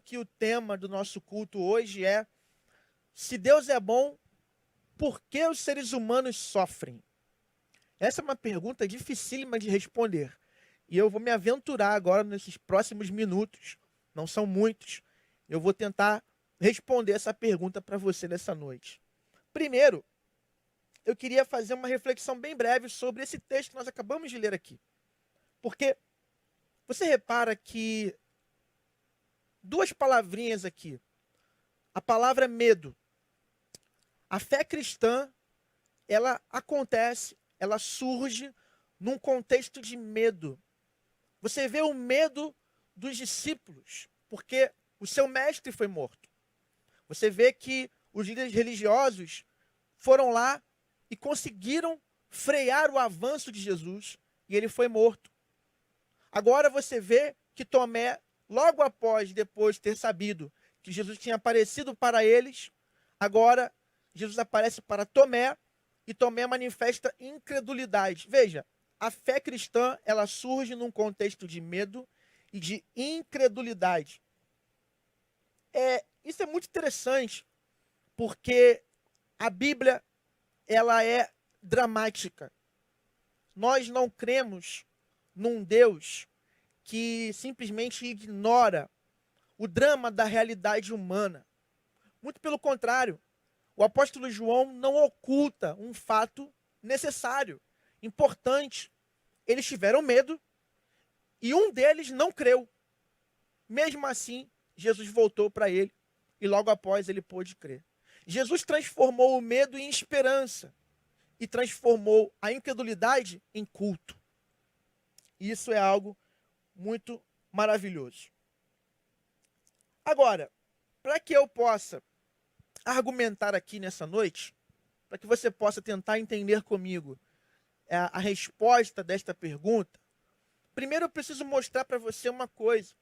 Que o tema do nosso culto hoje é: se Deus é bom, por que os seres humanos sofrem? Essa é uma pergunta dificílima de responder. E eu vou me aventurar agora nesses próximos minutos, não são muitos, eu vou tentar responder essa pergunta para você nessa noite. Primeiro, eu queria fazer uma reflexão bem breve sobre esse texto que nós acabamos de ler aqui. Porque você repara que duas palavrinhas aqui. A palavra medo. A fé cristã, ela acontece, ela surge num contexto de medo. Você vê o medo dos discípulos, porque o seu mestre foi morto. Você vê que os líderes religiosos foram lá e conseguiram frear o avanço de Jesus, e ele foi morto. Agora você vê que Tomé, logo após, depois de ter sabido que Jesus tinha aparecido para eles, agora Jesus aparece para Tomé, e Tomé manifesta incredulidade. Veja, a fé cristã, ela surge num contexto de medo e de incredulidade. Isso é muito interessante, porque a Bíblia, ela é dramática. Nós não cremos num Deus que simplesmente ignora o drama da realidade humana. Muito pelo contrário, o apóstolo João não oculta um fato necessário, importante. Eles tiveram medo e um deles não creu. Mesmo assim, Jesus voltou para ele e logo após ele pôde crer. Jesus transformou o medo em esperança e transformou a incredulidade em culto. Isso é algo muito maravilhoso. Agora, para que eu possa argumentar aqui nessa noite, para que você possa tentar entender comigo a resposta desta pergunta, primeiro eu preciso mostrar para você uma coisa.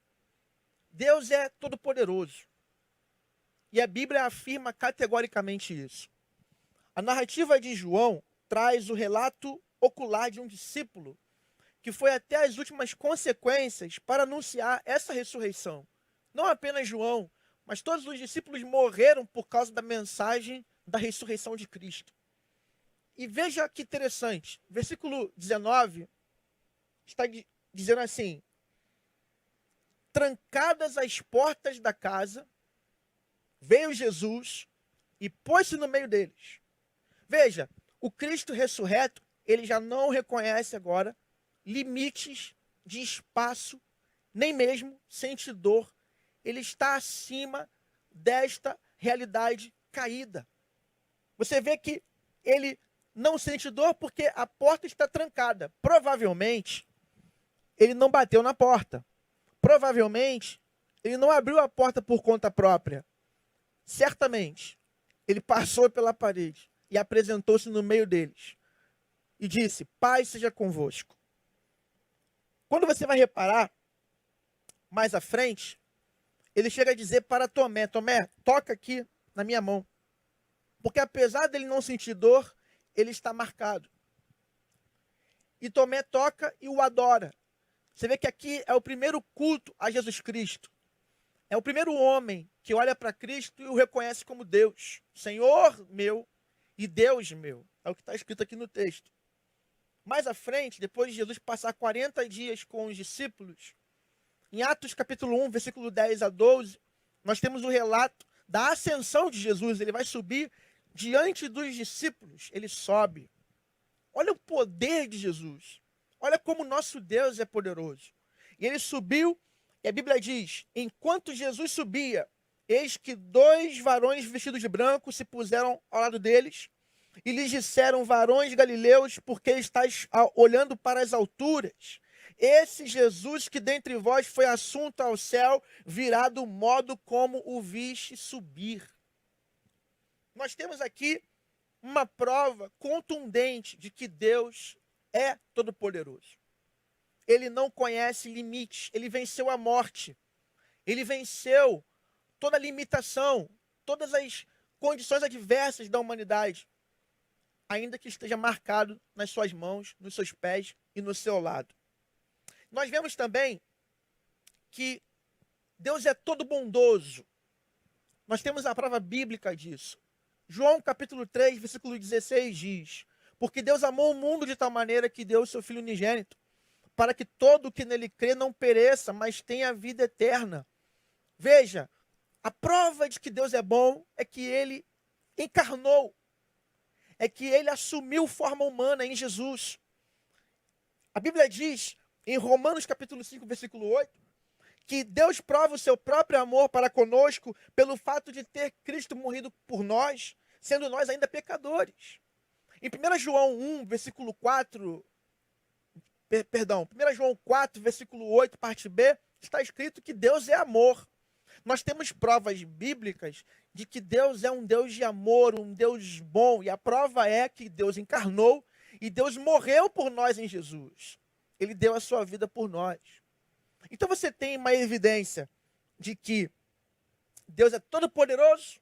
Deus é todo-poderoso. E a Bíblia afirma categoricamente isso. A narrativa de João traz o relato ocular de um discípulo que foi até as últimas consequências para anunciar essa ressurreição. Não apenas João, mas todos os discípulos morreram por causa da mensagem da ressurreição de Cristo. E veja que interessante, versículo 19 está dizendo assim: trancadas as portas da casa, veio Jesus e pôs-se no meio deles. Veja, o Cristo ressurreto, ele já não reconhece agora limites de espaço, nem mesmo sente dor. Ele está acima desta realidade caída. Você vê que ele não sente dor porque a porta está trancada. Provavelmente, ele não bateu na porta. Provavelmente, ele não abriu a porta por conta própria. Certamente, ele passou pela parede e apresentou-se no meio deles. E disse: paz seja convosco. Quando você vai reparar, mais à frente, ele chega a dizer para Tomé: Tomé, toca aqui na minha mão. Porque apesar dele não sentir dor, ele está marcado. E Tomé toca e o adora. Você vê que aqui é o primeiro culto a Jesus Cristo. É o primeiro homem que olha para Cristo e o reconhece como Deus. Senhor meu e Deus meu. É o que está escrito aqui no texto. Mais à frente, depois de Jesus passar 40 dias com os discípulos, em Atos capítulo 1, versículo 10 a 12, nós temos o relato da ascensão de Jesus. Ele vai subir diante dos discípulos. Ele sobe. Olha o poder de Jesus. Olha como nosso Deus é poderoso. E ele subiu, e a Bíblia diz: enquanto Jesus subia, eis que 2 varões vestidos de branco se puseram ao lado deles, e lhes disseram: varões galileus, por que estáis olhando para as alturas? Esse Jesus que dentre vós foi assunto ao céu, virá do modo como o viste subir. Nós temos aqui uma prova contundente de que Deus é todo-poderoso. Ele não conhece limites, ele venceu a morte, ele venceu toda a limitação, todas as condições adversas da humanidade, ainda que esteja marcado nas suas mãos, nos seus pés e no seu lado. Nós vemos também que Deus é todo bondoso. Nós temos a prova bíblica disso. João capítulo 3, versículo 16 diz: porque Deus amou o mundo de tal maneira que deu o seu Filho unigênito, para que todo o que nele crê não pereça, mas tenha vida eterna. Veja, a prova de que Deus é bom é que ele encarnou, é que ele assumiu forma humana em Jesus. A Bíblia diz, em Romanos capítulo 5, versículo 8, que Deus prova o seu próprio amor para conosco pelo fato de ter Cristo morrido por nós, sendo nós ainda pecadores. Em 1 João 1, versículo 4, 1 João 4, versículo 8, parte B, está escrito que Deus é amor. Nós temos provas bíblicas de que Deus é um Deus de amor, um Deus bom, e a prova é que Deus encarnou e Deus morreu por nós em Jesus. Ele deu a sua vida por nós. Então você tem uma evidência de que Deus é todo-poderoso,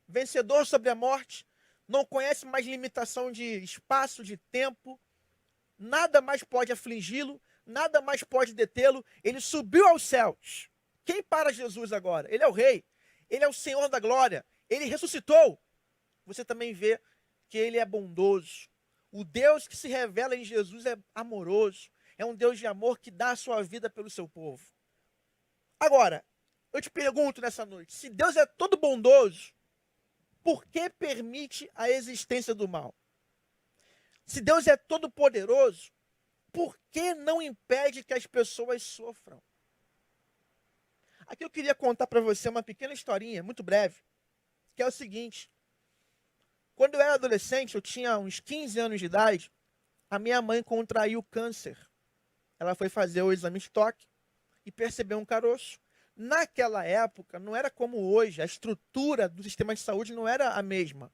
vencedor sobre a morte, não conhece mais limitação de espaço, de tempo, nada mais pode afligi-lo, nada mais pode detê-lo. Ele subiu aos céus. Quem para Jesus agora? Ele é o rei, ele é o Senhor da glória, ele ressuscitou. Você também vê que ele é bondoso. O Deus que se revela em Jesus é amoroso, é um Deus de amor que dá a sua vida pelo seu povo. Agora, eu te pergunto nessa noite, se Deus é todo bondoso, por que permite a existência do mal? Se Deus é todo poderoso, por que não impede que as pessoas sofram? Aqui eu queria contar para você uma pequena historinha, muito breve, que é o seguinte. Quando eu era adolescente, eu tinha uns 15 anos de idade, a minha mãe contraiu câncer. Ela foi fazer o exame de toque e percebeu um caroço. Naquela época, não era como hoje, a estrutura do sistema de saúde não era a mesma.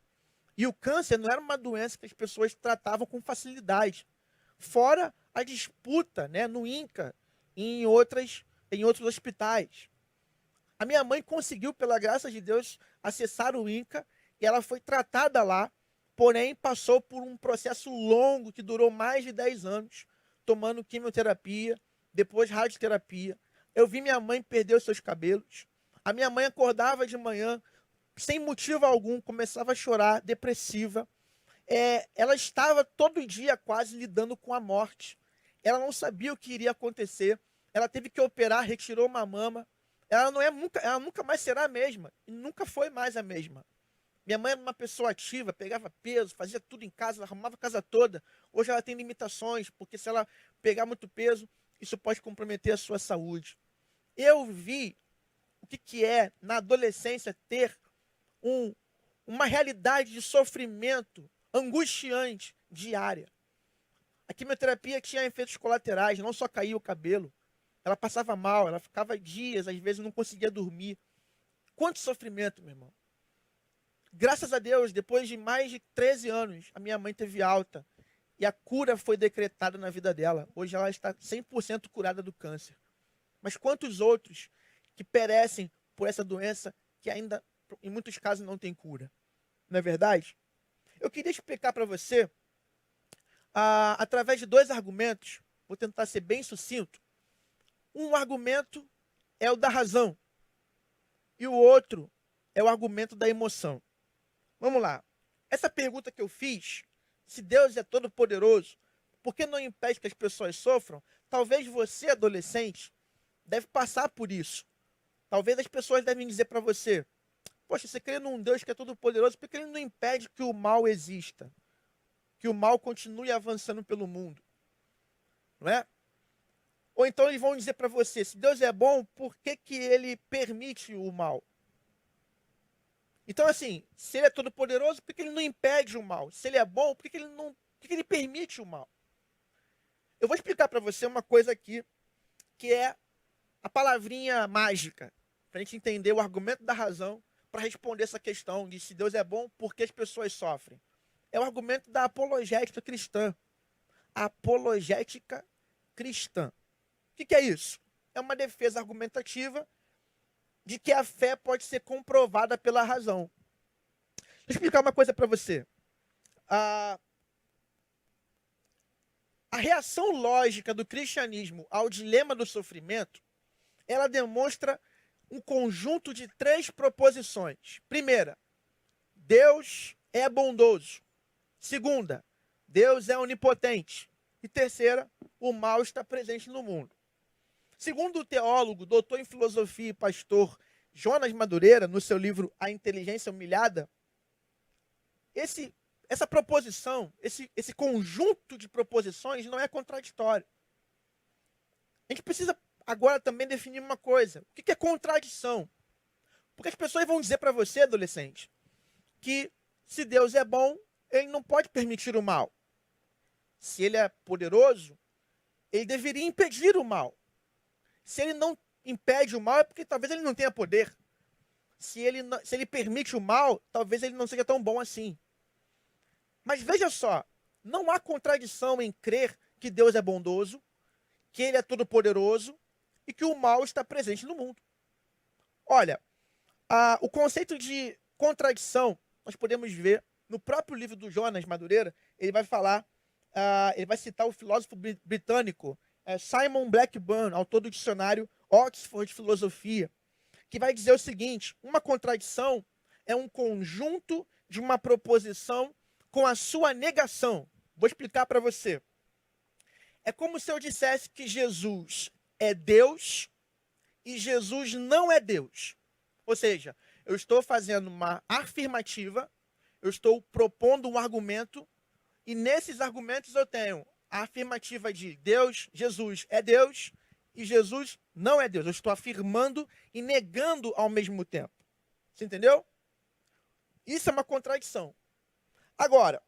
E o câncer não era uma doença que as pessoas tratavam com facilidade. Fora a disputa, né, no INCA e em outros hospitais. A minha mãe conseguiu, pela graça de Deus, acessar o INCA e ela foi tratada lá, porém passou por um processo longo que durou mais de 10 anos, tomando quimioterapia, depois radioterapia. Eu vi minha mãe perder os seus cabelos. A minha mãe acordava de manhã, sem motivo algum, começava a chorar, depressiva. Ela estava todo dia quase lidando com a morte. Ela não sabia o que iria acontecer. Ela teve que operar, retirou uma mama. Ela nunca mais será a mesma. E nunca foi mais a mesma. Minha mãe era uma pessoa ativa, pegava peso, fazia tudo em casa, arrumava a casa toda. Hoje ela tem limitações, porque se ela pegar muito peso, isso pode comprometer a sua saúde. Eu vi o que é, na adolescência, ter uma realidade de sofrimento angustiante diária. A quimioterapia tinha efeitos colaterais, não só caía o cabelo. Ela passava mal, ela ficava dias, às vezes não conseguia dormir. Quanto sofrimento, meu irmão. Graças a Deus, depois de mais de 13 anos, a minha mãe teve alta. E a cura foi decretada na vida dela. Hoje ela está 100% curada do câncer. Mas quantos outros que perecem por essa doença que ainda, em muitos casos, não tem cura? Não é verdade? Eu queria explicar para você, através de 2 argumentos, vou tentar ser bem sucinto. Um argumento é o da razão e o outro é o argumento da emoção. Vamos lá. Essa pergunta que eu fiz, se Deus é todo poderoso, por que não impede que as pessoas sofram? Talvez você, adolescente, deve passar por isso. Talvez as pessoas devem dizer para você, poxa, você crê num Deus que é todo poderoso, por que ele não impede que o mal exista? Que o mal continue avançando pelo mundo? Não é? Ou então eles vão dizer para você, se Deus é bom, por que ele permite o mal? Então, assim, se ele é todo poderoso, por que ele não impede o mal? Se ele é bom, por que ele permite o mal? Eu vou explicar para você uma coisa aqui, que é a palavrinha mágica, para a gente entender o argumento da razão, para responder essa questão de se Deus é bom, por que as pessoas sofrem. É o argumento da apologética cristã. A apologética cristã. O que é isso? É uma defesa argumentativa de que a fé pode ser comprovada pela razão. Deixa eu explicar uma coisa para você. A reação lógica do cristianismo ao dilema do sofrimento, ela demonstra um conjunto de 3 proposições. Primeira, Deus é bondoso. Segunda, Deus é onipotente. E terceira, o mal está presente no mundo. Segundo o teólogo, doutor em filosofia e pastor Jonas Madureira, no seu livro A Inteligência Humilhada, essa proposição, esse conjunto de proposições não é contraditório. A gente precisa agora também definir uma coisa. O que é contradição? Porque as pessoas vão dizer para você, adolescente, que se Deus é bom, ele não pode permitir o mal. Se ele é poderoso, ele deveria impedir o mal. Se ele não impede o mal, é porque talvez ele não tenha poder. Se ele permite o mal, talvez ele não seja tão bom assim. Mas veja só, não há contradição em crer que Deus é bondoso, que ele é todo-poderoso e que o mal está presente no mundo. Olha, o conceito de contradição, nós podemos ver no próprio livro do Jonas Madureira. Ele vai falar, ele vai citar o filósofo britânico Simon Blackburn, autor do dicionário Oxford de Filosofia, que vai dizer o seguinte: uma contradição é um conjunto de uma proposição com a sua negação. Vou explicar para você. É como se eu dissesse que Jesus é Deus e Jesus não é Deus. Ou seja, eu estou fazendo uma afirmativa, eu estou propondo um argumento, e nesses argumentos eu tenho a afirmativa de Deus, Jesus é Deus, e Jesus não é Deus. Eu estou afirmando e negando ao mesmo tempo. Você entendeu? Isso é uma contradição. Agora,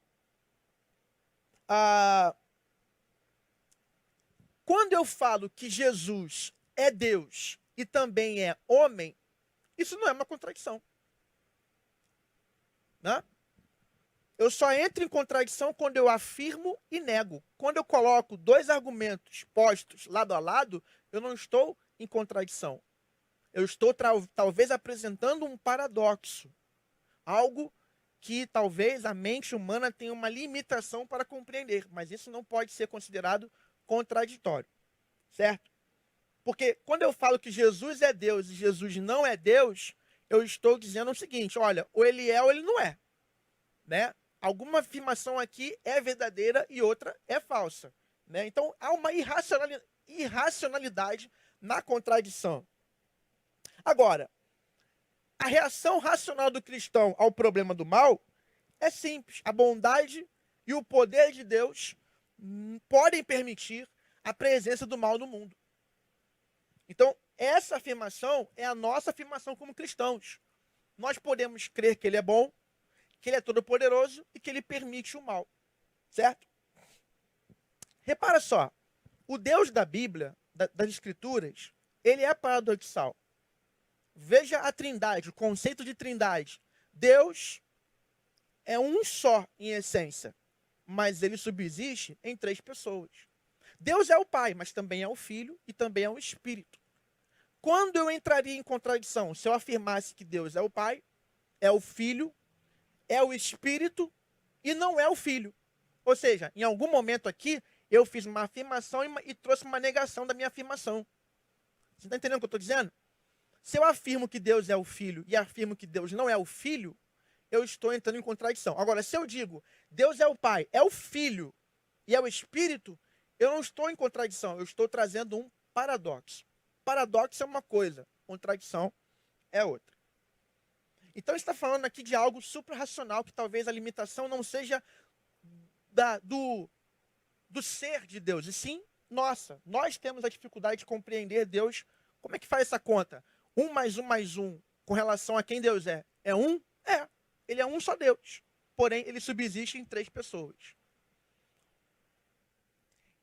quando eu falo que Jesus é Deus e também é homem, isso não é uma contradição. Né? Eu só entro em contradição quando eu afirmo e nego. Quando eu coloco 2 argumentos postos lado a lado, eu não estou em contradição. Eu estou talvez apresentando um paradoxo. Algo que talvez a mente humana tenha uma limitação para compreender. Mas isso não pode ser considerado contraditório. Certo? Porque quando eu falo que Jesus é Deus e Jesus não é Deus, eu estou dizendo o seguinte: olha, ou ele é ou ele não é. Né? Alguma afirmação aqui é verdadeira e outra é falsa. Né? Então, há uma irracionalidade na contradição. Agora, a reação racional do cristão ao problema do mal é simples. A bondade e o poder de Deus podem permitir a presença do mal no mundo. Então, essa afirmação é a nossa afirmação como cristãos. Nós podemos crer que ele é bom, que ele é todo-poderoso e que ele permite o mal. Certo? Repara só, o Deus da Bíblia, das Escrituras, ele é paradoxal. Veja a trindade, o conceito de trindade. Deus é um só em essência, mas ele subsiste em 3 pessoas. Deus é o Pai, mas também é o Filho e também é o Espírito. Quando eu entraria em contradição se eu afirmasse que Deus é o Pai, é o Filho, é o Espírito e não é o Filho? Ou seja, em algum momento aqui, eu fiz uma afirmação e trouxe uma negação da minha afirmação. Você está entendendo o que eu estou dizendo? Se eu afirmo que Deus é o Filho e afirmo que Deus não é o Filho, eu estou entrando em contradição. Agora, se eu digo Deus é o Pai, é o Filho e é o Espírito, eu não estou em contradição, eu estou trazendo um paradoxo. Paradoxo é uma coisa, contradição é outra. Então, está falando aqui de algo suprarracional, que talvez a limitação não seja do ser de Deus, e sim nossa. Nós temos a dificuldade de compreender Deus. Como é que faz essa conta? 1 mais 1 mais 1 com relação a quem Deus é? É 1? É. Ele é um só Deus. Porém, ele subsiste em 3 pessoas.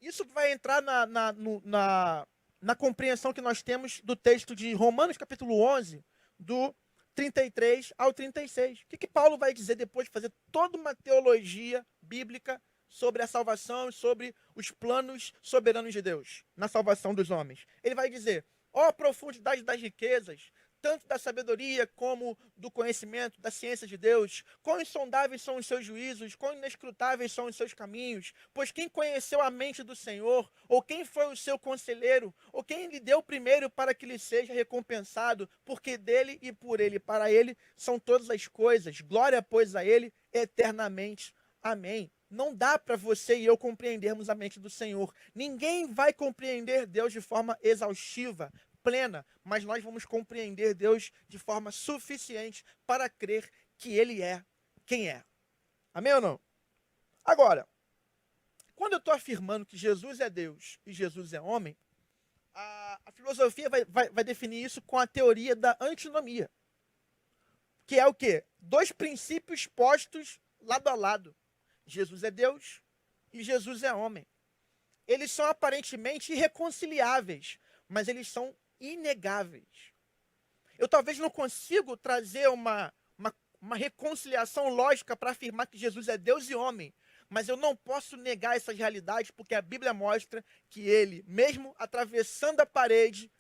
Isso vai entrar na compreensão que nós temos do texto de Romanos capítulo 11, do 33 ao 36. O que Paulo vai dizer depois de fazer toda uma teologia bíblica sobre a salvação e sobre os planos soberanos de Deus na salvação dos homens? Ele vai dizer: ó, profundidade das riquezas, tanto da sabedoria como do conhecimento, da ciência de Deus. Quão insondáveis são os seus juízos, quão inescrutáveis são os seus caminhos. Pois quem conheceu a mente do Senhor, ou quem foi o seu conselheiro, ou quem lhe deu primeiro para que lhe seja recompensado, porque dele e por ele, para ele, são todas as coisas. Glória, pois, a ele eternamente. Amém. Não dá para você e eu compreendermos a mente do Senhor. Ninguém vai compreender Deus de forma exaustiva, plena, mas nós vamos compreender Deus de forma suficiente para crer que Ele é quem é. Amém ou não? Agora, quando eu estou afirmando que Jesus é Deus e Jesus é homem, a filosofia vai definir isso com a teoria da antinomia, que é o quê? Dois princípios postos lado a lado. Jesus é Deus e Jesus é homem. Eles são aparentemente irreconciliáveis, mas eles são inegáveis. Eu talvez não consiga trazer uma reconciliação lógica para afirmar que Jesus é Deus e homem, mas eu não posso negar essas realidades porque a Bíblia mostra que ele, mesmo atravessando a parede,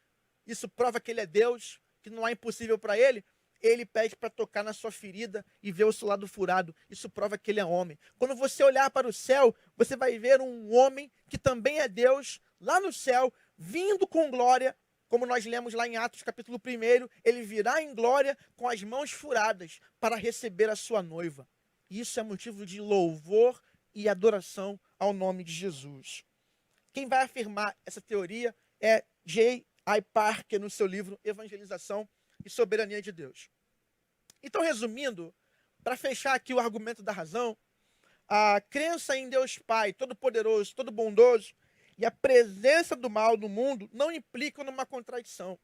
isso prova que ele é Deus, que não há impossível para ele. Ele pede para tocar na sua ferida e ver o seu lado furado. Isso prova que ele é homem. Quando você olhar para o céu, você vai ver um homem que também é Deus, lá no céu, vindo com glória, como nós lemos lá em Atos capítulo 1, ele virá em glória com as mãos furadas para receber a sua noiva. Isso é motivo de louvor e adoração ao nome de Jesus. Quem vai afirmar essa teoria é J.I. Packer, no seu livro Evangelização e Soberania de Deus. Então, resumindo, para fechar aqui o argumento da razão, a crença em Deus Pai, Todo-Poderoso, Todo-Bondoso, e a presença do mal no mundo não implicam numa contradição.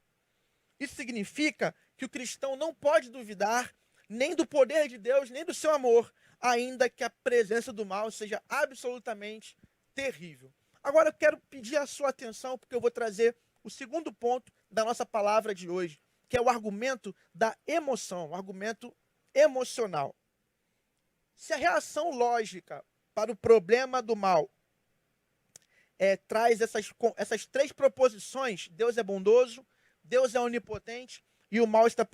Isso significa que o cristão não pode duvidar nem do poder de Deus, nem do seu amor, ainda que a presença do mal seja absolutamente terrível. Agora eu quero pedir a sua atenção, porque eu vou trazer o segundo ponto da nossa palavra de hoje, que é o argumento da emoção, o argumento emocional. Se a reação lógica para o problema do mal traz essas três proposições, Deus é bondoso, Deus é onipotente e o mal está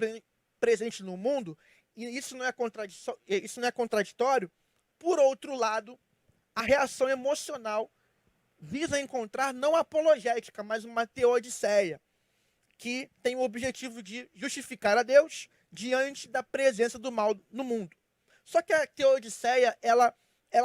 presente no mundo, e isso não é contraditório, por outro lado, a reação emocional visa encontrar não apologética, mas uma teodiceia, que tem o objetivo de justificar a Deus diante da presença do mal no mundo. Só que a teodiceia, ela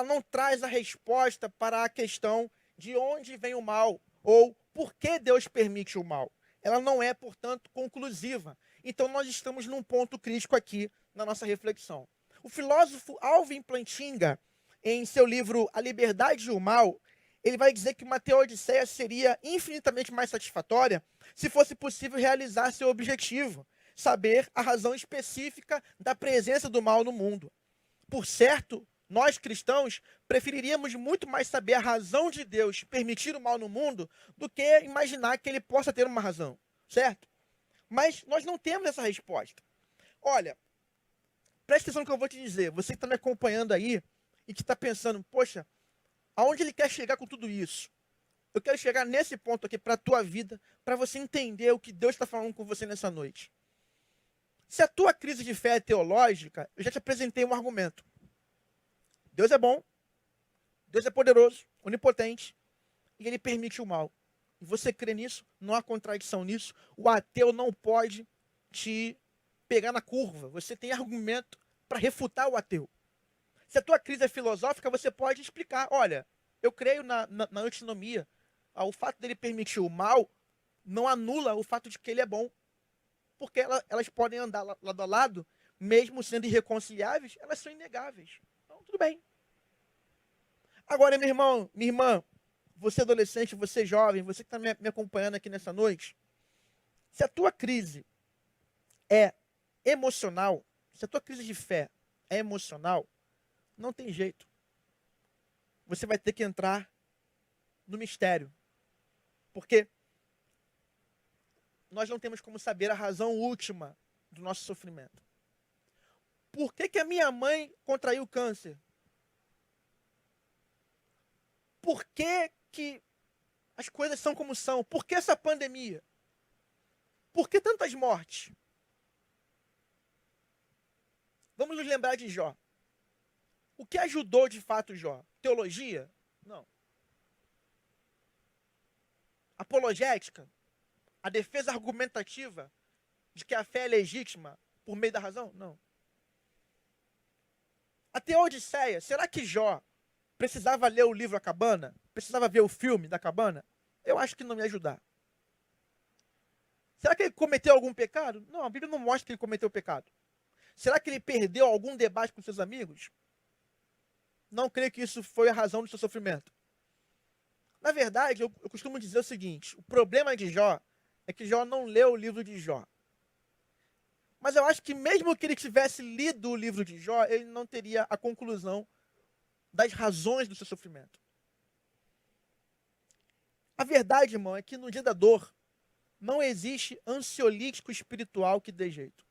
não traz a resposta para a questão de onde vem o mal, ou por que Deus permite o mal. Ela não é, portanto, conclusiva. Então nós estamos num ponto crítico aqui na nossa reflexão. O filósofo Alvin Plantinga, em seu livro A Liberdade e o Mal, ele vai dizer que uma teodiceia seria infinitamente mais satisfatória se fosse possível realizar seu objetivo, saber a razão específica da presença do mal no mundo. Por certo, nós cristãos preferiríamos muito mais saber a razão de Deus permitir o mal no mundo do que imaginar que ele possa ter uma razão, certo? Mas nós não temos essa resposta. Olha, presta atenção no que eu vou te dizer. Você que está me acompanhando aí e que está pensando, poxa, aonde ele quer chegar com tudo isso? Eu quero chegar nesse ponto aqui para a tua vida, para você entender o que Deus está falando com você nessa noite. Se a tua crise de fé é teológica, eu já te apresentei um argumento. Deus é bom, Deus é poderoso, onipotente, e ele permite o mal. E você crê nisso, não há contradição nisso. O ateu não pode te pegar na curva. Você tem argumento para refutar o ateu. Se a tua crise é filosófica, você pode explicar. Olha, eu creio na antinomia. O fato dele permitir o mal não anula o fato de que ele é bom. Porque elas podem andar lado a lado, mesmo sendo irreconciliáveis, elas são inegáveis. Então, tudo bem. Agora, meu irmão, minha irmã, você adolescente, você jovem, você que está me acompanhando aqui nessa noite, se a tua crise é emocional, se a tua crise de fé é emocional, não tem jeito. Você vai ter que entrar no mistério. Porque nós não temos como saber a razão última do nosso sofrimento. Por que a minha mãe contraiu câncer? Por que as coisas são como são? Por que essa pandemia? Por que tantas mortes? Vamos nos lembrar de Jó. O que ajudou de fato Jó? Teologia? Não. Apologética? A defesa argumentativa de que a fé é legítima por meio da razão? Não. A Teodiceia, será que Jó precisava ler o livro A Cabana? Precisava ver o filme da Cabana? Eu acho que não me ajudar. Será que ele cometeu algum pecado? Não, a Bíblia não mostra que ele cometeu pecado. Será que ele perdeu algum debate com seus amigos? Não creio que isso foi a razão do seu sofrimento. Na verdade, eu costumo dizer o seguinte, o problema de Jó é que Jó não leu o livro de Jó. Mas eu acho que mesmo que ele tivesse lido o livro de Jó, ele não teria a conclusão das razões do seu sofrimento. A verdade, irmão, é que no dia da dor, não existe ansiolítico espiritual que dê jeito.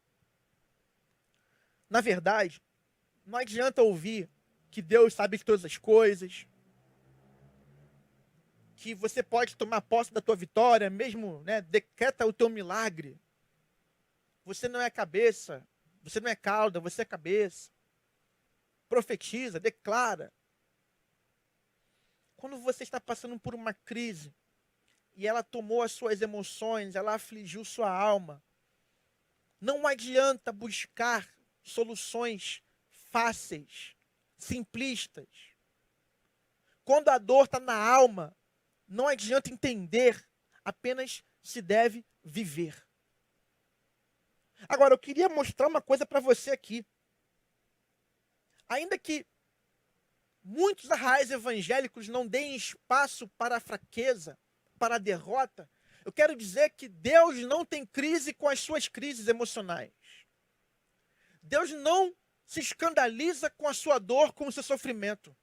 Na verdade, não adianta ouvir que Deus sabe de todas as coisas, que você pode tomar posse da tua vitória, mesmo, né, decreta o teu milagre. Você não é cabeça, você não é cauda, você é cabeça. Profetiza, declara. Quando você está passando por uma crise, e ela tomou as suas emoções, ela afligiu sua alma, não adianta buscar soluções fáceis, simplistas. Quando a dor está na alma, não adianta entender, apenas se deve viver. Agora, eu queria mostrar uma coisa para você aqui. Ainda que muitos arraiais evangélicos não deem espaço para a fraqueza, para a derrota, eu quero dizer que Deus não tem crise com as suas crises emocionais. Deus não se escandaliza com a sua dor, com o seu sofrimento.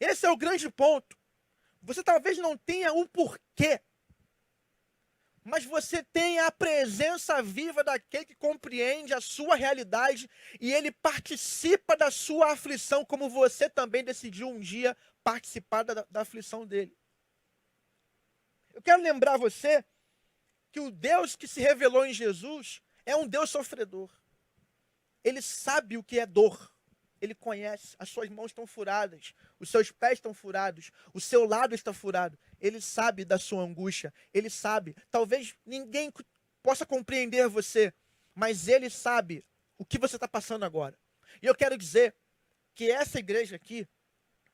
Esse é o grande ponto. Você talvez não tenha um porquê, mas você tem a presença viva daquele que compreende a sua realidade e ele participa da sua aflição, como você também decidiu um dia participar da aflição dele. Eu quero lembrar você que o Deus que se revelou em Jesus é um Deus sofredor. Ele sabe o que é dor. Ele conhece, as suas mãos estão furadas, os seus pés estão furados, o seu lado está furado. Ele sabe da sua angústia, ele sabe. Talvez ninguém possa compreender você, mas ele sabe o que você está passando agora. E eu quero dizer que essa igreja aqui,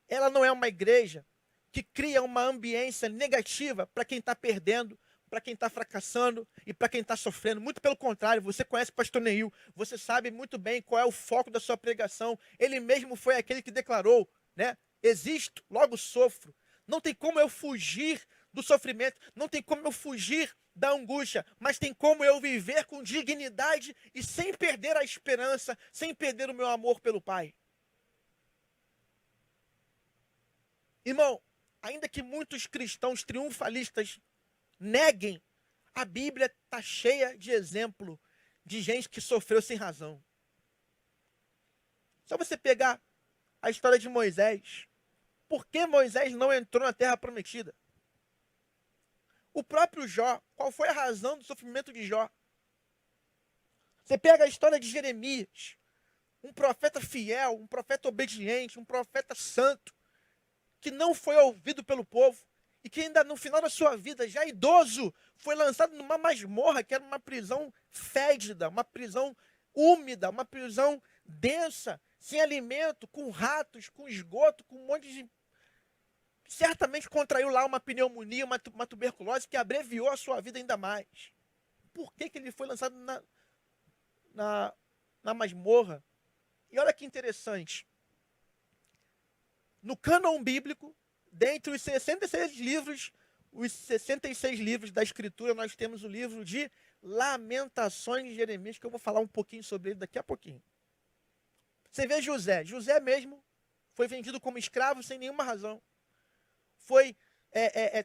ela não é uma igreja que cria uma ambiência negativa para quem está perdendo, para quem está fracassando e para quem está sofrendo. Muito pelo contrário, você conhece o pastor Neil, você sabe muito bem qual é o foco da sua pregação. Ele mesmo foi aquele que declarou, né? Existo, logo sofro. Não tem como eu fugir do sofrimento, não tem como eu fugir da angústia, mas tem como eu viver com dignidade e sem perder a esperança, sem perder o meu amor pelo Pai. Irmão, ainda que muitos cristãos triunfalistas neguem, a Bíblia está cheia de exemplo de gente que sofreu sem razão. Só você pegar a história de Moisés. Por que Moisés não entrou na terra prometida? O próprio Jó, qual foi a razão do sofrimento de Jó? Você pega a história de Jeremias, um profeta fiel, um profeta obediente, um profeta santo, que não foi ouvido pelo povo, e que ainda no final da sua vida, já idoso, foi lançado numa masmorra, que era uma prisão fédida, uma prisão úmida, uma prisão densa, sem alimento, com ratos, com esgoto, com um monte de... Certamente contraiu lá uma pneumonia, uma tuberculose, que abreviou a sua vida ainda mais. Por que ele foi lançado na masmorra? E olha que interessante. No cânon bíblico, dentre os 66 livros da Escritura, nós temos o livro de Lamentações de Jeremias, que eu vou falar um pouquinho sobre ele daqui a pouquinho. Você vê José. José mesmo foi vendido como escravo sem nenhuma razão. Foi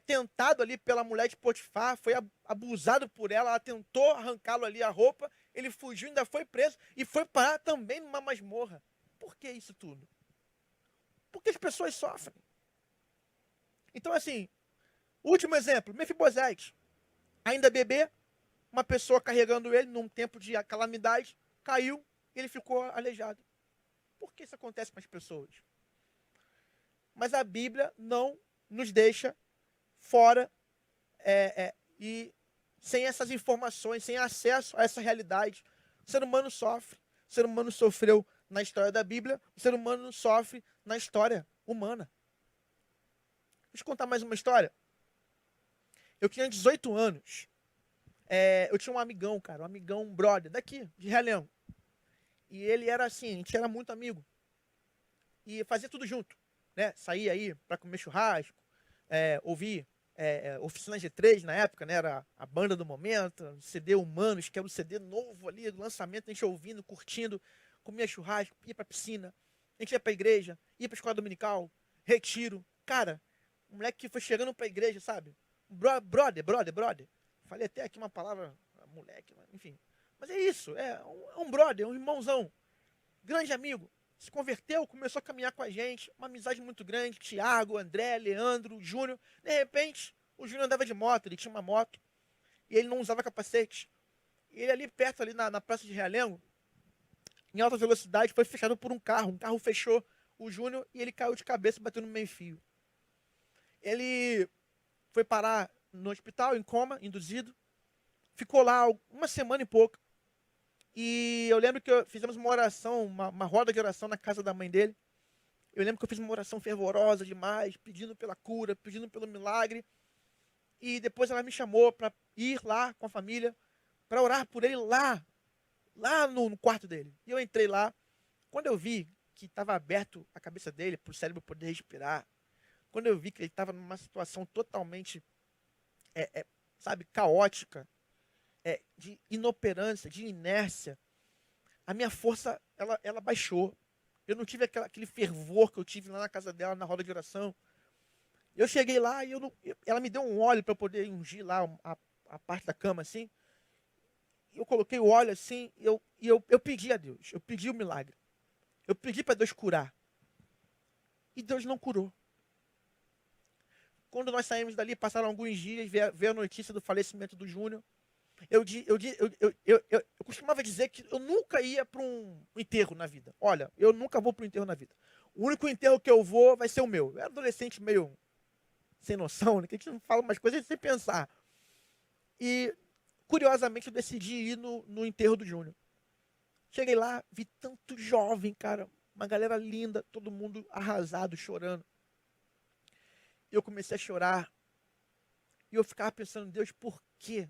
tentado ali pela mulher de Potifar, foi abusado por ela, ela tentou arrancá-lo ali a roupa, ele fugiu, ainda foi preso e foi parar também numa masmorra. Por que isso tudo? Porque as pessoas sofrem. Então, assim, último exemplo, Mefibosete. Ainda bebê, uma pessoa carregando ele num tempo de calamidade, caiu, e ele ficou aleijado. Por que isso acontece com as pessoas? Mas a Bíblia não nos deixa fora e sem essas informações, sem acesso a essa realidade. O ser humano sofre. O ser humano sofreu na história da Bíblia. O ser humano sofre na história humana. Deixa eu contar mais uma história. Eu tinha 18 anos. Eu tinha um amigão, cara. Um amigão, um brother, daqui, de Realengo. E ele era assim, a gente era muito amigo. E fazia tudo junto, né? Saía aí para comer churrasco, ouvir Oficina G3 na época, né? Era a banda do momento, CD Humanos, que era um CD novo ali, lançamento, a gente ouvindo, curtindo, comia churrasco, ia pra piscina, a gente ia pra igreja, ia pra escola dominical, retiro. Cara, um moleque que foi chegando pra igreja, sabe? Brother. Falei até aqui uma palavra, moleque, enfim. Mas é isso, é um brother, um irmãozão, grande amigo. Se converteu, começou a caminhar com a gente, uma amizade muito grande, Tiago, André, Leandro, Júnior. De repente, o Júnior andava de moto, ele tinha uma moto, e ele não usava capacete. E ele ali perto, ali na praça de Realengo, em alta velocidade, foi fechado por um carro fechou o Júnior e ele caiu de cabeça e bateu no meio-fio. Ele foi parar no hospital, em coma, induzido, ficou lá uma semana e pouco. E eu lembro que fizemos uma oração, uma roda de oração na casa da mãe dele. Eu lembro que eu fiz uma oração fervorosa demais, pedindo pela cura, pedindo pelo milagre. E depois ela me chamou para ir lá com a família, para orar por ele lá no quarto dele. E eu entrei lá. Quando eu vi que estava aberto a cabeça dele, para o cérebro poder respirar, quando eu vi que ele estava numa situação totalmente, sabe, caótica, de inoperância, de inércia, a minha força, ela baixou. Eu não tive aquele fervor que eu tive lá na casa dela, na roda de oração. Eu cheguei lá e ela me deu um óleo para poder ungir lá a parte da cama, assim. Eu coloquei o óleo assim, e eu pedi a Deus, eu pedi o milagre. Eu pedi para Deus curar. E Deus não curou. Quando nós saímos dali, passaram alguns dias, veio a notícia do falecimento do Júnior. Eu costumava dizer que eu nunca ia para um enterro na vida. Olha, eu nunca vou para um enterro na vida. O único enterro que eu vou vai ser o meu. Eu era adolescente meio sem noção, né? Que a gente não fala umas coisas sem pensar. E, curiosamente, eu decidi ir no enterro do Júnior. Cheguei lá, vi tanto jovem, cara. Uma galera linda, todo mundo arrasado, chorando. E eu comecei a chorar. E eu ficava pensando, Deus, por quê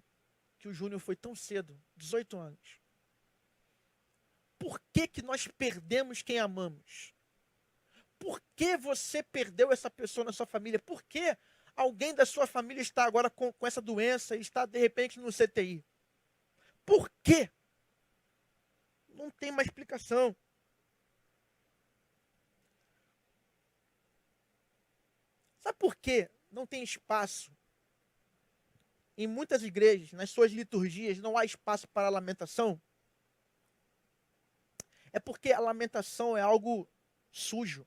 que o Júnior foi tão cedo? 18 anos. Por que que nós perdemos quem amamos? Por que você perdeu essa pessoa na sua família? Por que alguém da sua família está agora com essa doença e está, de repente, no CTI? Por quê? Não tem uma explicação. Sabe por quê não tem espaço? Em muitas igrejas, nas suas liturgias, não há espaço para a lamentação. É porque a lamentação é algo sujo.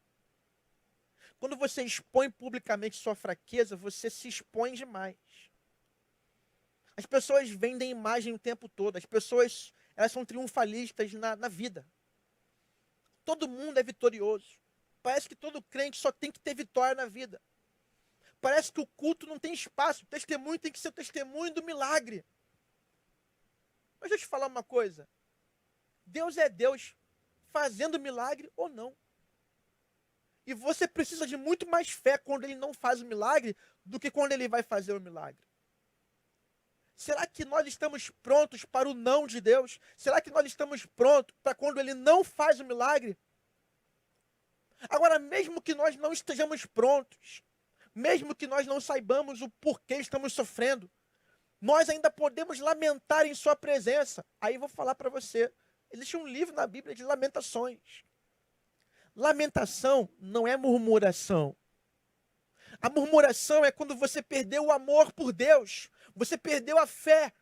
Quando você expõe publicamente sua fraqueza, você se expõe demais. As pessoas vendem imagem o tempo todo. As pessoas, elas são triunfalistas na vida. Todo mundo é vitorioso. Parece que todo crente só tem que ter vitória na vida. Parece que o culto não tem espaço. O testemunho tem que ser o testemunho do milagre. Mas deixa eu te falar uma coisa. Deus é Deus fazendo milagre ou não. E você precisa de muito mais fé quando ele não faz o milagre do que quando ele vai fazer o milagre. Será que nós estamos prontos para o não de Deus? Será que nós estamos prontos para quando ele não faz o milagre? Agora, mesmo que nós não estejamos prontos, mesmo que nós não saibamos o porquê estamos sofrendo, nós ainda podemos lamentar em sua presença. Aí eu vou falar para você, existe um livro na Bíblia de lamentações. Lamentação não é murmuração. A murmuração é quando você perdeu o amor por Deus, você perdeu a fé,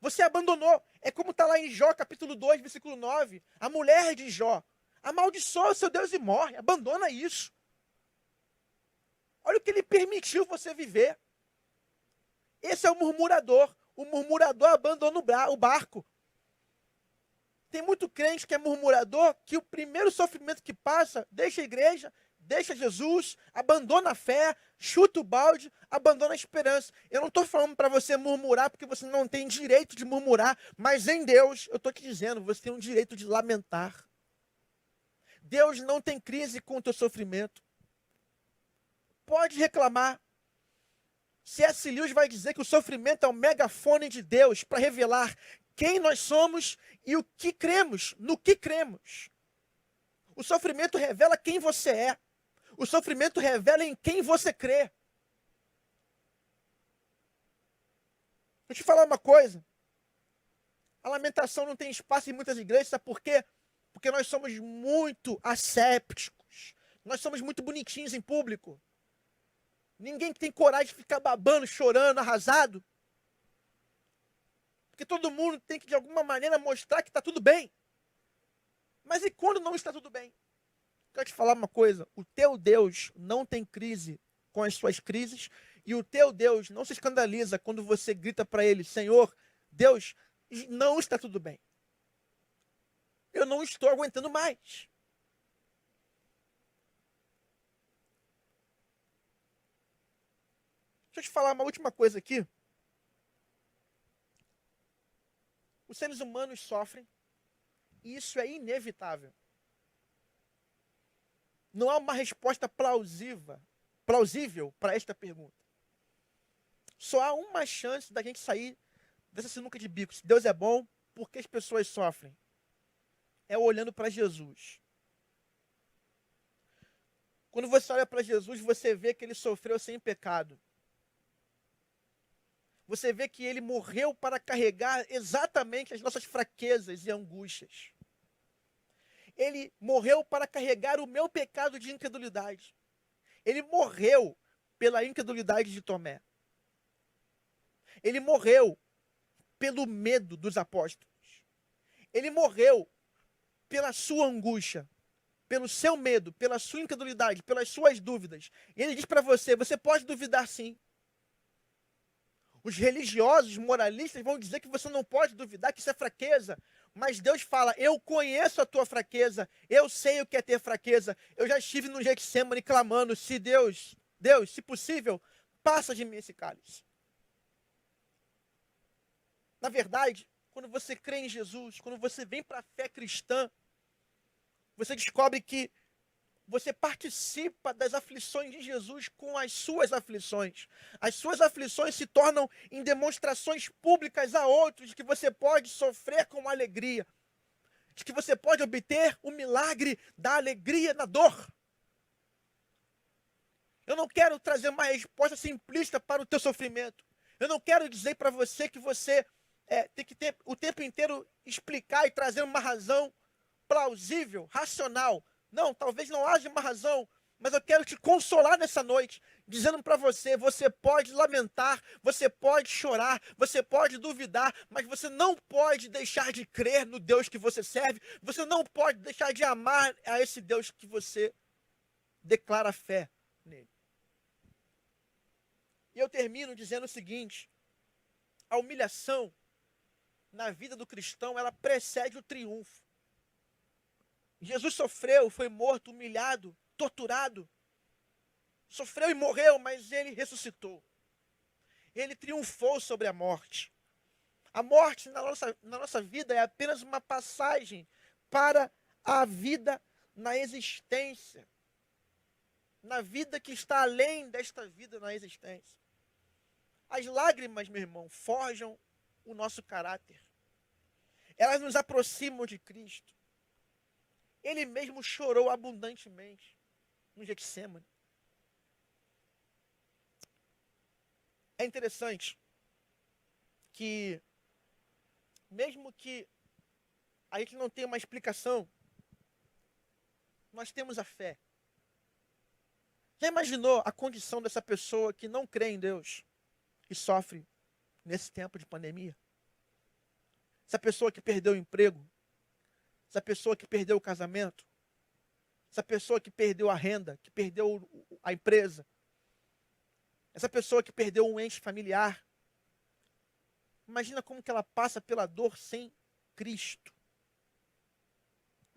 você abandonou. É como está lá em Jó, capítulo 2, versículo 9. A mulher de Jó amaldiçoa o seu Deus e morre, abandona isso. Olha o que ele permitiu você viver. Esse é o murmurador. O murmurador abandona o barco. Tem muito crente que é murmurador, que o primeiro sofrimento que passa, deixa a igreja, deixa Jesus, abandona a fé, chuta o balde, abandona a esperança. Eu não estou falando para você murmurar, porque você não tem direito de murmurar, mas em Deus, eu estou te dizendo, você tem um direito de lamentar. Deus não tem crise com o teu sofrimento. Pode reclamar. C.S. Lewis vai dizer que o sofrimento é o megafone de Deus para revelar quem nós somos e o que cremos, no que cremos. O sofrimento revela quem você é. O sofrimento revela em quem você crê. Vou te falar uma coisa. A lamentação não tem espaço em muitas igrejas, sabe por quê? Porque nós somos muito assépticos. Nós somos muito bonitinhos em público. Ninguém tem coragem de ficar babando, chorando, arrasado. Porque todo mundo tem que, de alguma maneira, mostrar que está tudo bem. Mas e quando não está tudo bem? Quero te falar uma coisa. O teu Deus não tem crise com as suas crises. E o teu Deus não se escandaliza quando você grita para ele, Senhor, Deus, não está tudo bem. Eu não estou aguentando mais. Deixa eu te falar uma última coisa aqui. Os seres humanos sofrem e isso é inevitável. Não há uma resposta plausível para esta pergunta. Só há uma chance da gente sair dessa sinuca de bico. Se Deus é bom, por que as pessoas sofrem? É olhando para Jesus. Quando você olha para Jesus, você vê que ele sofreu sem pecado. Você vê que ele morreu para carregar exatamente as nossas fraquezas e angústias. Ele morreu para carregar o meu pecado de incredulidade. Ele morreu pela incredulidade de Tomé. Ele morreu pelo medo dos apóstolos. Ele morreu pela sua angústia, pelo seu medo, pela sua incredulidade, pelas suas dúvidas. E ele diz para você, você pode duvidar sim. Os religiosos, moralistas vão dizer que você não pode duvidar, que isso é fraqueza. Mas Deus fala, eu conheço a tua fraqueza, eu sei o que é ter fraqueza. Eu já estive no Getsemane clamando, se Deus, se possível, passa de mim esse cálice. Na verdade, quando você crê em Jesus, quando você vem para a fé cristã, você descobre que você participa das aflições de Jesus com as suas aflições. As suas aflições se tornam em demonstrações públicas a outros de que você pode sofrer com alegria. De que você pode obter o milagre da alegria na dor. Eu não quero trazer uma resposta simplista para o teu sofrimento. Eu não quero dizer para você que você tem que ter o tempo inteiro explicar e trazer uma razão plausível, racional. Não, talvez não haja uma razão, mas eu quero te consolar nessa noite, dizendo para você, você pode lamentar, você pode chorar, você pode duvidar, mas você não pode deixar de crer no Deus que você serve, você não pode deixar de amar a esse Deus que você declara fé nele. E eu termino dizendo o seguinte, a humilhação na vida do cristão, ela precede o triunfo. Jesus sofreu, foi morto, humilhado, torturado. Sofreu e morreu, mas ele ressuscitou. Ele triunfou sobre a morte. A morte na nossa vida é apenas uma passagem para a vida na existência. Na vida que está além desta vida na existência. As lágrimas, meu irmão, forjam o nosso caráter. Elas nos aproximam de Cristo. Ele mesmo chorou abundantemente no Getsemane. É interessante que, mesmo que a gente não tenha uma explicação, nós temos a fé. Já imaginou a condição dessa pessoa que não crê em Deus e sofre nesse tempo de pandemia? Essa pessoa que perdeu o emprego, essa pessoa que perdeu o casamento, essa pessoa que perdeu a renda, que perdeu a empresa, essa pessoa que perdeu um ente familiar. Imagina como que ela passa pela dor sem Cristo.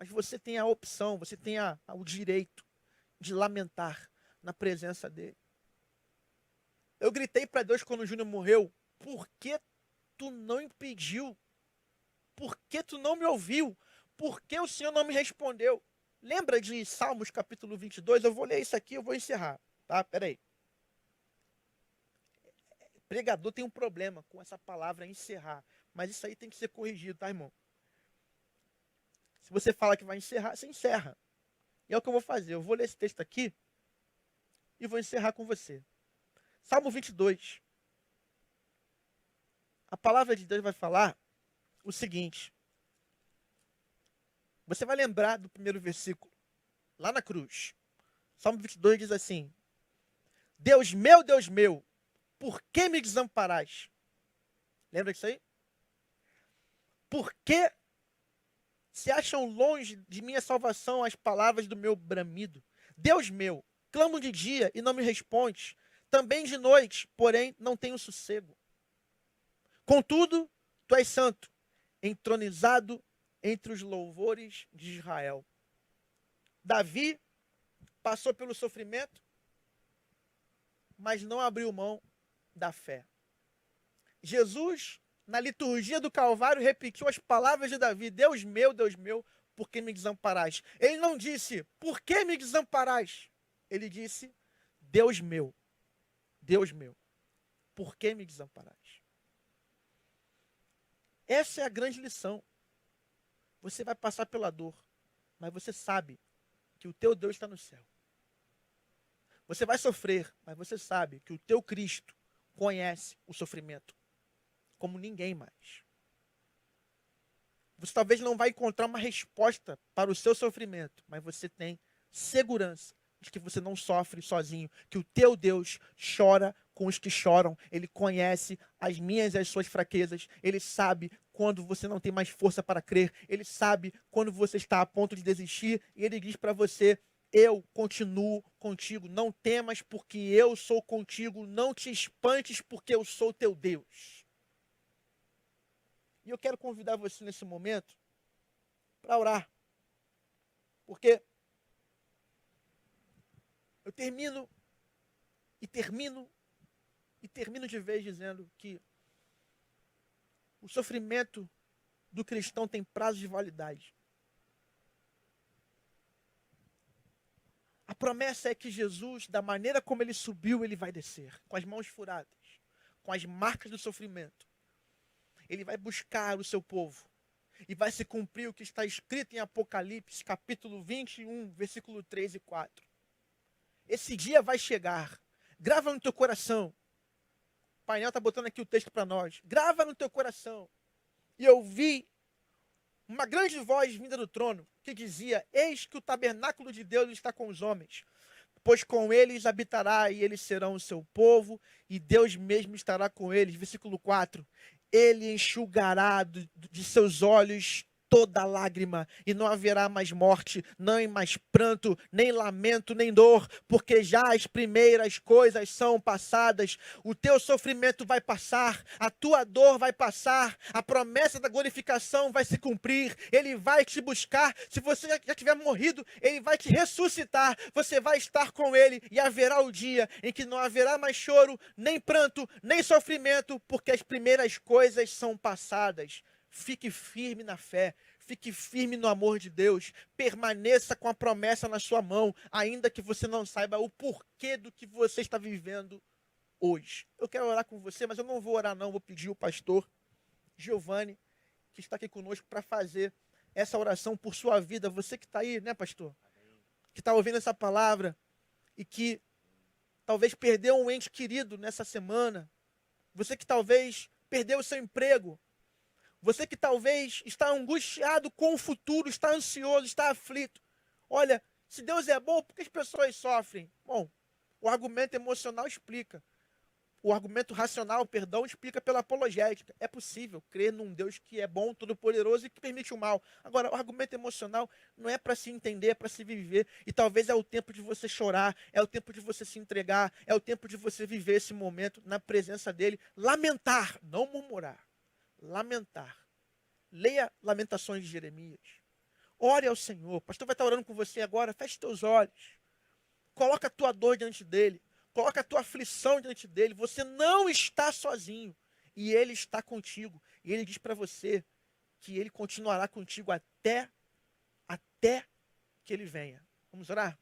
Mas você tem a opção, você tem o direito de lamentar na presença dele. Eu gritei para Deus quando o Júnior morreu: por que tu não impediu? Por que tu não me ouviu? Por que o Senhor não me respondeu? Lembra de Salmos capítulo 22? Eu vou ler isso aqui, eu vou encerrar. Tá? Peraí. Pregador tem um problema com essa palavra encerrar. Mas isso aí tem que ser corrigido, tá, irmão? Se você fala que vai encerrar, você encerra. E é o que eu vou fazer. Eu vou ler esse texto aqui e vou encerrar com você. Salmo 22. A palavra de Deus vai falar o seguinte. Você vai lembrar do primeiro versículo, lá na cruz. Salmo 22 diz assim: Deus, por que me desamparais? Lembra disso aí? Por que se acham longe de minha salvação as palavras do meu bramido? Deus meu, clamo de dia e não me respondes, também de noite, porém não tenho sossego. Contudo, tu és santo, entronizado entre os louvores de Israel. Davi passou pelo sofrimento, mas não abriu mão da fé. Jesus, na liturgia do Calvário, repetiu as palavras de Davi: Deus meu, por que me desamparais? Ele não disse, por que me desamparais? Ele disse, Deus meu, por que me desamparais? Essa é a grande lição. Você vai passar pela dor, mas você sabe que o teu Deus está no céu. Você vai sofrer, mas você sabe que o teu Cristo conhece o sofrimento como ninguém mais. Você talvez não vai encontrar uma resposta para o seu sofrimento, mas você tem segurança de que você não sofre sozinho, que o teu Deus chora com os que choram. Ele conhece as minhas e as suas fraquezas. Ele sabe quando você não tem mais força para crer. Ele sabe quando você está a ponto de desistir. E ele diz para você: eu continuo contigo. Não temas, porque eu sou contigo. Não te espantes, porque eu sou teu Deus. E eu quero convidar você nesse momento para orar. Porque eu termino de vez dizendo que o sofrimento do cristão tem prazo de validade. A promessa é que Jesus, da maneira como ele subiu, ele vai descer, com as mãos furadas, com as marcas do sofrimento. Ele vai buscar o seu povo e vai se cumprir o que está escrito em Apocalipse, capítulo 21, versículo 3 e 4. Esse dia vai chegar. Grava no teu coração. O painel está botando aqui o texto para nós. Grava no teu coração. E eu vi uma grande voz vinda do trono que dizia: eis que o tabernáculo de Deus está com os homens, pois com eles habitará e eles serão o seu povo e Deus mesmo estará com eles. Versículo 4. Ele enxugará de seus olhos toda lágrima, e não haverá mais morte, nem mais pranto, nem lamento, nem dor, porque já as primeiras coisas são passadas. O teu sofrimento vai passar, a tua dor vai passar, a promessa da glorificação vai se cumprir. Ele vai te buscar. Se você já tiver morrido, ele vai te ressuscitar. Você vai estar com ele e haverá o dia em que não haverá mais choro, nem pranto, nem sofrimento, porque as primeiras coisas são passadas. Fique firme na fé, fique firme no amor de Deus, permaneça com a promessa na sua mão, ainda que você não saiba o porquê do que você está vivendo hoje. Eu quero orar com você, mas eu não vou orar não, vou pedir o pastor Giovanni, que está aqui conosco, para fazer essa oração por sua vida. Você que está aí, né, pastor? Que está ouvindo essa palavra e que talvez perdeu um ente querido nessa semana. Você que talvez perdeu o seu emprego. Você que talvez está angustiado com o futuro, está ansioso, está aflito. Olha, se Deus é bom, por que as pessoas sofrem? Bom, o argumento emocional explica. O argumento racional, explica pela apologética. É possível crer num Deus que é bom, todo-poderoso e que permite o mal. Agora, o argumento emocional não é para se entender, é para se viver. E talvez é o tempo de você chorar, é o tempo de você se entregar, é o tempo de você viver esse momento na presença dele. Lamentar, não murmurar. Lamentar. Leia Lamentações de Jeremias. Ore ao Senhor. O pastor vai estar orando com você agora. Feche teus olhos. Coloca a tua dor diante dele. Coloca a tua aflição diante dele. Você não está sozinho. E ele está contigo. E ele diz para você que ele continuará contigo até que ele venha. Vamos orar?